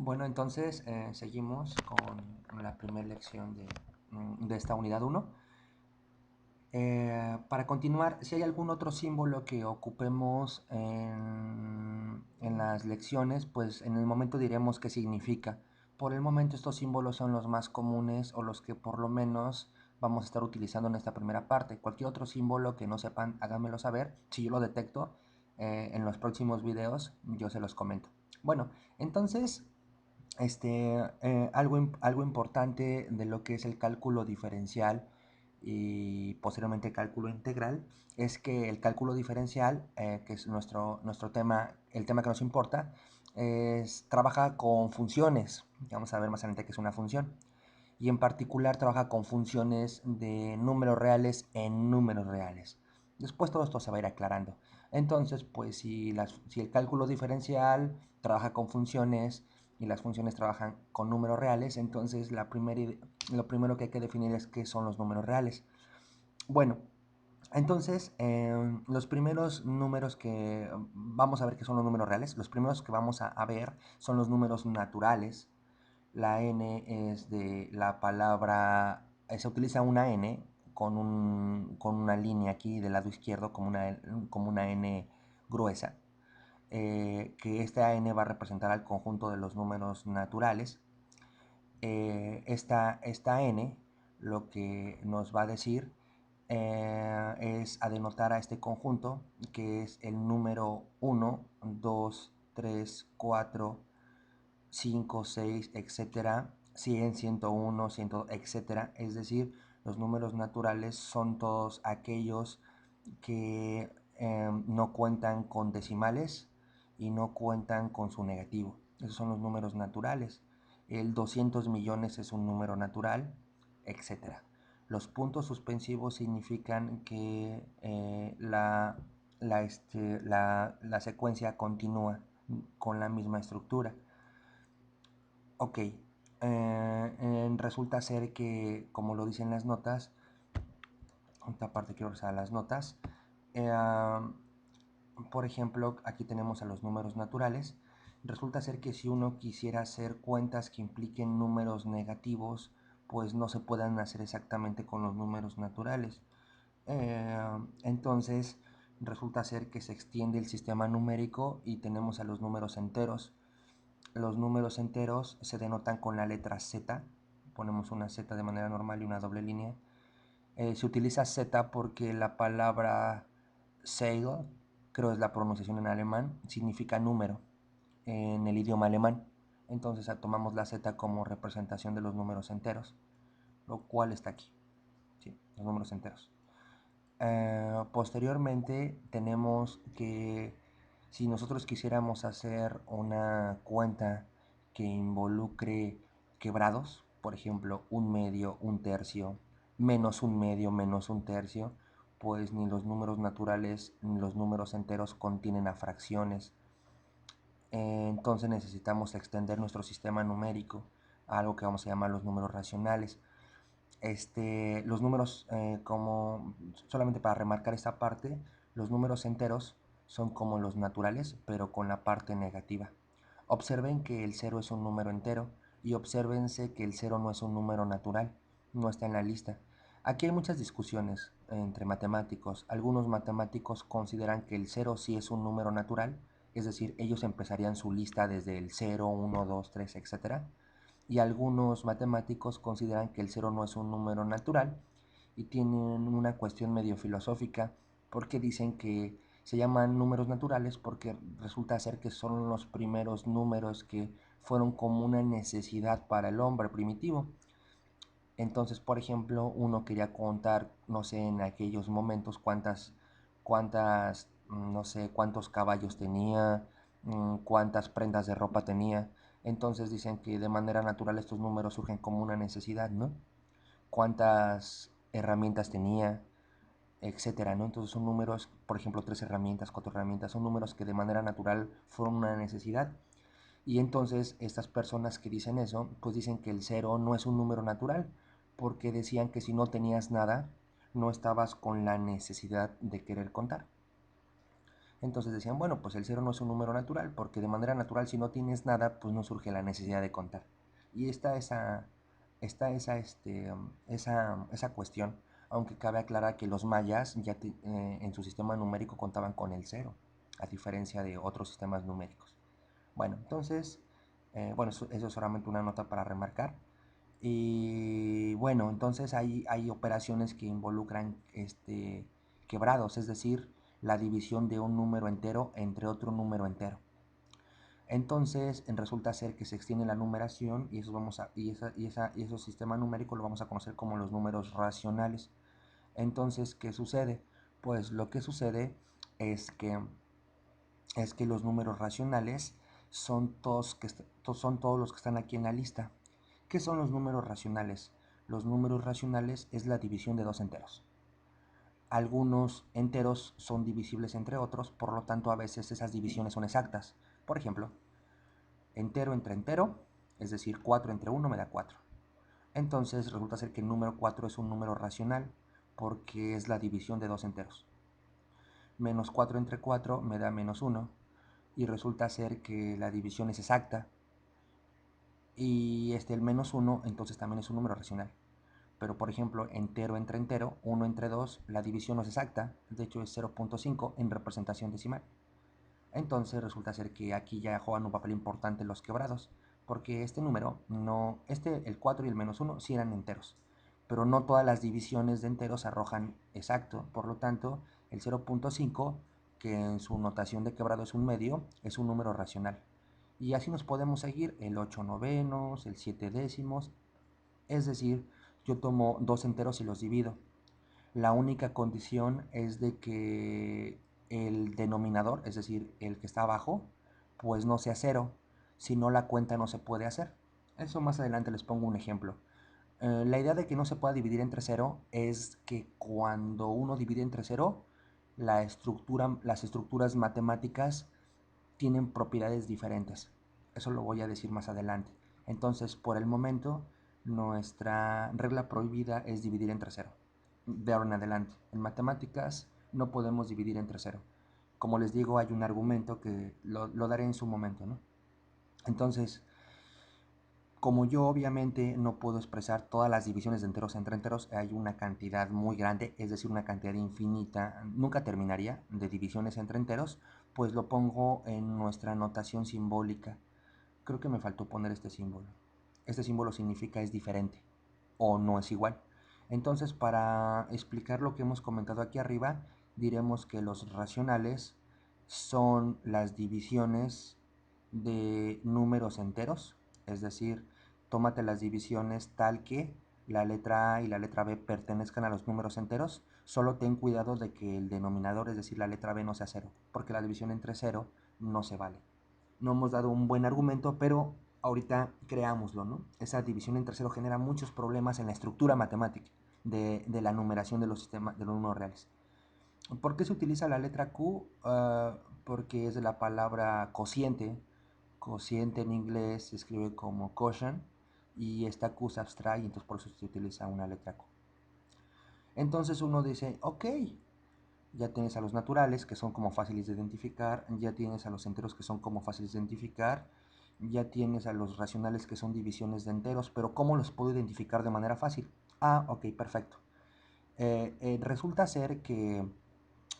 Bueno, entonces seguimos con la primera lección de esta unidad 1. Para continuar, si hay algún otro símbolo que ocupemos en las lecciones, pues en el momento diremos qué significa. Por el momento estos símbolos son los más comunes o los que por lo menos vamos a estar utilizando en esta primera parte. Cualquier otro símbolo que no sepan, háganmelo saber. Si yo lo detecto en los próximos videos, yo se los comento. Bueno, entonces algo importante de lo que es el cálculo diferencial y posteriormente cálculo integral es que el cálculo diferencial, que es nuestro tema, el tema que nos importa, trabaja con funciones. Vamos a ver más adelante qué es una función. Y en particular trabaja con funciones de números reales en números reales. Después todo esto se va a ir aclarando. Entonces, pues si el cálculo diferencial trabaja con funciones y las funciones trabajan con números reales, entonces lo primero que hay que definir es qué son los números reales. Bueno, entonces los primeros números que vamos a ver qué son los números reales, los primeros que vamos a ver son los números naturales. La n es de la palabra, se utiliza una n con una línea aquí del lado izquierdo como una n gruesa, que esta n va a representar al conjunto de los números naturales. Esta n lo que nos va a decir es a denotar a este conjunto, que es el número 1, 2, 3, 4, 5, 6, etcétera, 100, 101, 100, etcétera. Es decir, los números naturales son todos aquellos que no cuentan con decimales y no cuentan con su negativo. Esos son los números naturales. El 200 millones es un número natural, etcétera. Los puntos suspensivos significan que la secuencia continúa con la misma estructura. Ok, resulta ser que, como lo dicen las notas, esta parte quiero usar las notas, eh, por ejemplo, aquí tenemos a los números naturales. Resulta ser que si uno quisiera hacer cuentas que impliquen números negativos, pues no se puedan hacer exactamente con los números naturales. Entonces, resulta ser que se extiende el sistema numérico y tenemos a los números enteros. Los números enteros se denotan con la letra Z. Ponemos una Z de manera normal y una doble línea. Se utiliza Z porque la palabra Zahl, creo es la pronunciación en alemán, significa número en el idioma alemán. Entonces tomamos la Z como representación de los números enteros, lo cual está aquí. Sí, los números enteros. Posteriormente tenemos que si nosotros quisiéramos hacer una cuenta que involucre quebrados, por ejemplo, un medio, un tercio, menos un medio, menos un tercio, pues ni los números naturales ni los números enteros contienen a fracciones. Entonces necesitamos extender nuestro sistema numérico a algo que vamos a llamar los números racionales. Los números, como solamente para remarcar esta parte, los números enteros son como los naturales, pero con la parte negativa. Observen que el 0 es un número entero y obsérvense que el 0 no es un número natural, no está en la lista. Aquí hay muchas discusiones entre matemáticos. Algunos matemáticos consideran que el 0 sí es un número natural, es decir, ellos empezarían su lista desde el 0, 1, 2, 3, etc. Y algunos matemáticos consideran que el cero no es un número natural y tienen una cuestión medio filosófica porque dicen que se llaman números naturales porque resulta ser que son los primeros números que fueron como una necesidad para el hombre primitivo. Entonces, por ejemplo, uno quería contar, no sé, en aquellos momentos no sé, cuántos caballos tenía, cuántas prendas de ropa tenía. Entonces dicen que de manera natural estos números surgen como una necesidad, ¿no? Cuántas herramientas tenía, etcétera, ¿no? Entonces son números, por ejemplo, 3 herramientas, 4 herramientas, son números que de manera natural fueron una necesidad. Y entonces estas personas que dicen eso, pues dicen que el cero no es un número natural, porque decían que si no tenías nada, no estabas con la necesidad de querer contar. Entonces decían, bueno, pues el cero no es un número natural, porque de manera natural si no tienes nada, pues no surge la necesidad de contar. Y esa cuestión, aunque cabe aclarar que los mayas en su sistema numérico contaban con el cero, a diferencia de otros sistemas numéricos. Bueno, entonces, bueno, eso es solamente una nota para remarcar. Y bueno, entonces hay operaciones que involucran quebrados, es decir, la división de un número entero entre otro número entero. Entonces, resulta ser que se extiende la numeración y ese sistema numérico lo vamos a conocer como los números racionales. Entonces, ¿qué sucede? Pues lo que sucede es que, es que los números racionales son todos los que están aquí en la lista. ¿Qué son los números racionales? Los números racionales es la división de dos enteros. Algunos enteros son divisibles entre otros, por lo tanto a veces esas divisiones son exactas. Por ejemplo, entero entre entero, es decir, 4 entre 1 me da 4. Entonces resulta ser que el número 4 es un número racional porque es la división de dos enteros. Menos 4 entre 4 me da menos 1 y resulta ser que la división es exacta. Y el menos 1 entonces también es un número racional. Pero por ejemplo, entero entre entero, 1 entre 2, la división no es exacta, de hecho es 0.5 en representación decimal. Entonces resulta ser que aquí ya juegan un papel importante los quebrados, porque este número, el 4 y el menos 1 sí eran enteros, pero no todas las divisiones de enteros arrojan exacto, por lo tanto el 0.5, que en su notación de quebrado es un medio, es un número racional. Y así nos podemos seguir el 8 novenos, el 7 décimos, es decir, yo tomo dos enteros y los divido. La única condición es de que el denominador, es decir, el que está abajo, pues no sea cero, si no la cuenta no se puede hacer. Eso más adelante les pongo un ejemplo. La idea de que no se pueda dividir entre cero es que cuando uno divide entre cero, las estructuras matemáticas tienen propiedades diferentes. Eso lo voy a decir más adelante. Entonces, por el momento, nuestra regla prohibida es dividir entre cero. De ahora en adelante. En matemáticas no podemos dividir entre cero. Como les digo, hay un argumento que lo daré en su momento, ¿no? Entonces, como yo obviamente no puedo expresar todas las divisiones de enteros entre enteros, hay una cantidad muy grande, es decir, una cantidad infinita, nunca terminaría, de divisiones entre enteros, pues lo pongo en nuestra notación simbólica. Creo que me faltó poner este símbolo. Este símbolo significa es diferente o no es igual. Entonces, para explicar lo que hemos comentado aquí arriba, diremos que los racionales son las divisiones de números enteros, es decir, tómate las divisiones tal que la letra A y la letra B pertenezcan a los números enteros, solo ten cuidado de que el denominador, es decir, la letra B no sea cero, porque la división entre cero no se vale. No hemos dado un buen argumento, pero ahorita creámoslo, ¿no? Esa división entre cero genera muchos problemas en la estructura matemática de la numeración de los sistemas de los números reales. ¿Por qué se utiliza la letra Q? Porque es de la palabra cociente. Cociente en inglés se escribe como quotient y esta Q se abstrae, entonces por eso se utiliza una letra Q. Entonces uno dice, ok, ya tienes a los naturales que son como fáciles de identificar, ya tienes a los enteros que son como fáciles de identificar, ya tienes a los racionales que son divisiones de enteros, pero ¿cómo los puedo identificar de manera fácil? Ah, ok, perfecto. Resulta ser que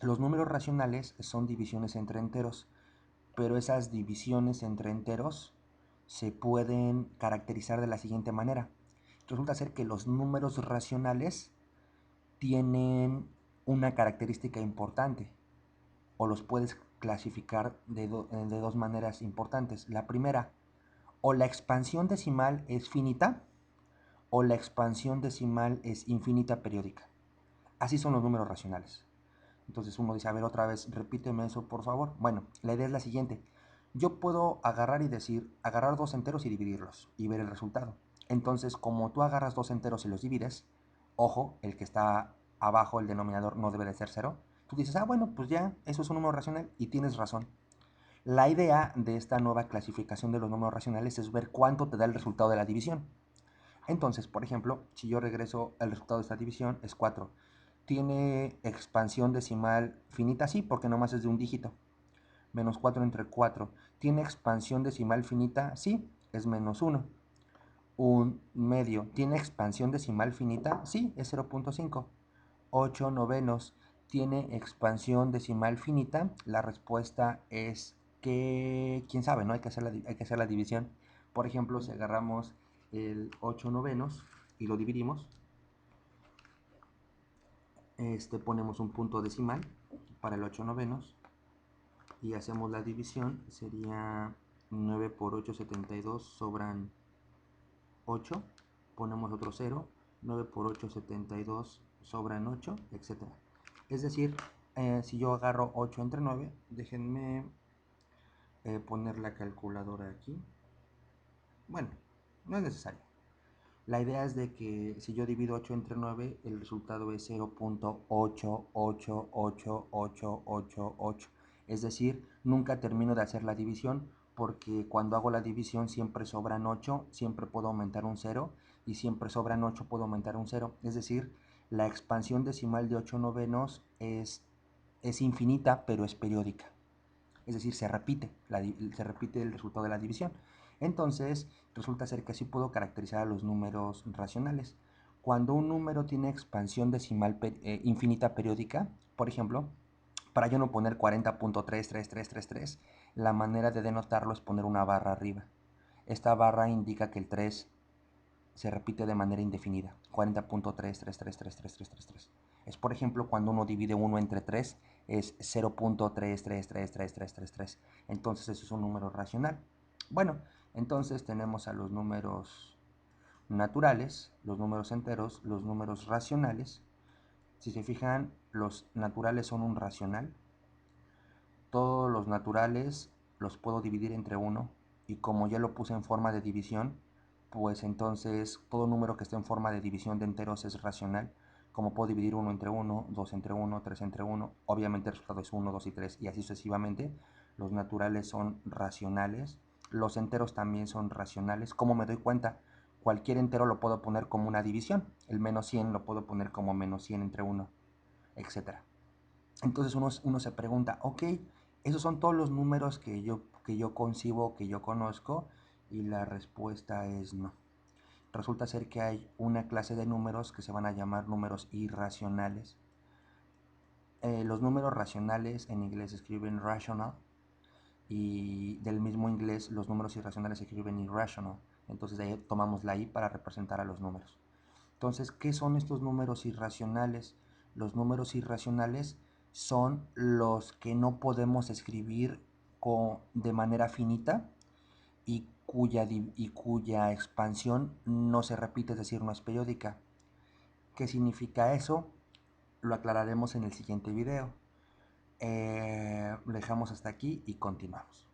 los números racionales son divisiones entre enteros, pero esas divisiones entre enteros se pueden caracterizar de la siguiente manera. Resulta ser que los números racionales tienen una característica importante, o los puedes clasificar de dos maneras importantes. La primera, o la expansión decimal es finita, o la expansión decimal es infinita periódica. Así son los números racionales. Entonces uno dice, a ver otra vez, repíteme eso por favor. Bueno, la idea es la siguiente. Yo puedo agarrar y decir, agarrar dos enteros y dividirlos y ver el resultado. Entonces, como tú agarras dos enteros y los divides, ojo, el que está abajo, el denominador, no debe de ser cero. Tú dices, ah, bueno, pues ya, eso es un número racional y tienes razón. La idea de esta nueva clasificación de los números racionales es ver cuánto te da el resultado de la división. Entonces, por ejemplo, si yo regreso, el resultado de esta división es 4. ¿Tiene expansión decimal finita? Sí, porque nomás es de un dígito. Menos 4 entre 4. ¿Tiene expansión decimal finita? Sí, es menos 1. Un medio. ¿Tiene expansión decimal finita? Sí, es 0.5. 8 novenos. ¿Tiene expansión decimal finita? La respuesta es que, quién sabe, ¿no? Hay que hacer la división. Por ejemplo, si agarramos el 8 novenos y lo dividimos, ponemos un punto decimal para el 8 novenos y hacemos la división, sería 9 por 8, 72, sobran 8, ponemos otro 0, 9 por 8, 72, sobran 8, etcétera. Es decir, si yo agarro 8 entre 9, déjenme poner la calculadora aquí. Bueno, no es necesario. La idea es de que si yo divido 8 entre 9, el resultado es 0.8888888. Es decir, nunca termino de hacer la división porque cuando hago la división siempre sobran 8, siempre puedo aumentar un 0 y siempre sobran 8 puedo aumentar un 0. Es decir, la expansión decimal de 8 novenos es infinita pero es periódica. Es decir, se repite el resultado de la división. Entonces, resulta ser que así puedo caracterizar a los números racionales. Cuando un número tiene expansión decimal infinita periódica, por ejemplo, para yo no poner 40.33333, la manera de denotarlo es poner una barra arriba. Esta barra indica que el 3 se repite de manera indefinida, 40.3333333. Es por ejemplo cuando uno divide 1 entre 3 es 0.3333333. Entonces eso es un número racional. Bueno, entonces tenemos a los números naturales, los números enteros, los números racionales. Si se fijan, los naturales son un racional. Todos los naturales los puedo dividir entre 1 y como ya lo puse en forma de división, pues entonces todo número que esté en forma de división de enteros es racional. Como puedo dividir 1 entre 1, 2 entre 1, 3 entre 1, obviamente el resultado es 1, 2 y 3 y así sucesivamente. Los naturales son racionales, los enteros también son racionales. ¿Cómo me doy cuenta? Cualquier entero lo puedo poner como una división, el menos 100 lo puedo poner como menos 100 entre 1, etcétera. Entonces uno se pregunta, ok, esos son todos los números que yo concibo, que yo conozco, y la respuesta es no. Resulta ser que hay una clase de números que se van a llamar números irracionales. Los números racionales en inglés se escriben rational y del mismo inglés los números irracionales se escriben irrational. Entonces de ahí tomamos la I para representar a los números. Entonces, ¿qué son estos números irracionales? Los números irracionales son los que no podemos escribir de manera finita y cuya expansión no se repite, es decir, no es periódica. ¿Qué significa eso? Lo aclararemos en el siguiente video. Lo dejamos hasta aquí y continuamos.